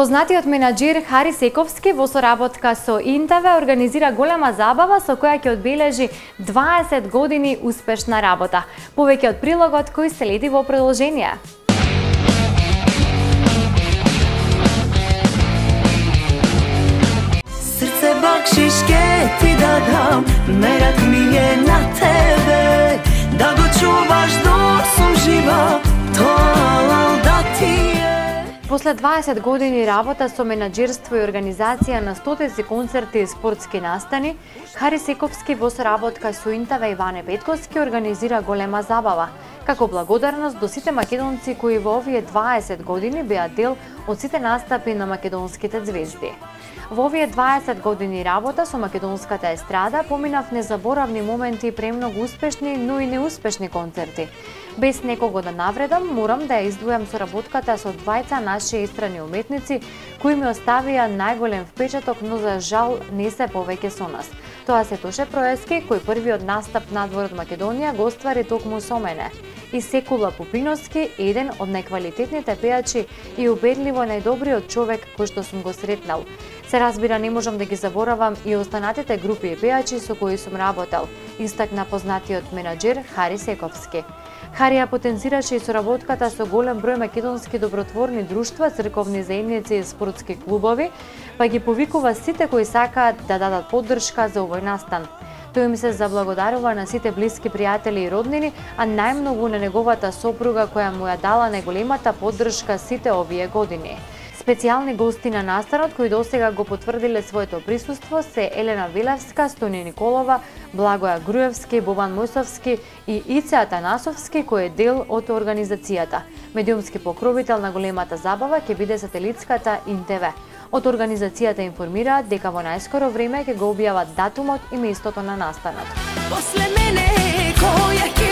Познатиот менаџер Хари Сековски во соработка со ИНТВ организира голема забава со која ќе одбележи 20 години успешна работа. Повеќе од прилогот кој следи во продолжение. Срце бакшиш ке ти дадам, мерак ми е на тебе, да го чуваш док сум жива, тоа алал да ти е. После 20 години работа со менаџерство и организација на стотици концерти и спортски настани, Хари Сековски во соработка со ИНТВ и Ване Петковски организира голема забава, како благодарност до сите македонци кои во овие 20 години беа дел од сите настапи на македонските звезди. Во овие 20 години работа со македонската естрада поминав незаборавни моменти и премногу успешни, но и неуспешни концерти. Без некого да навредам, морам да ја издвојам соработката со двајца наши естрани уметници кои ми оставија најголем впечаток, но за жал не се повеќе со нас. Тоа се Тоше Проески, кој првиот настап надвор од Македонија го оствари токму со мене, и Секула Пупиновски, еден од најквалитетните пејачи и убедливо најдобриот човек кој што сум го сретнал. Се разбира, не можам да ги заборавам и останатите групи и пејачи со кои сум работел, истакна познатиот менаџер Хари Сековски. Хари ја потенцираше и соработката со голем број македонски добротворни друштва, црковни заедници и спортски клубови, па ги повикува сите кои сакаат да дадат поддршка за овој настан. Тој им се заблагодарува на сите блиски пријатели и роднини, а најмногу на неговата сопруга која му ја дала најголемата поддршка сите овие години. Специјални гости на настанот кои досега го потврдиле своето присуство се Елена Велевска, Стони Николова, Благоја Груевски, Бобан Мојсовски и Ице Атанасовски, кој е дел од организацијата. Медиумски покровител на големата забава ќе биде сателитската ИНТВ. Од организацијата информираат дека во најскоро време ќе го објават датумот и местото на настанот. После мене која ќе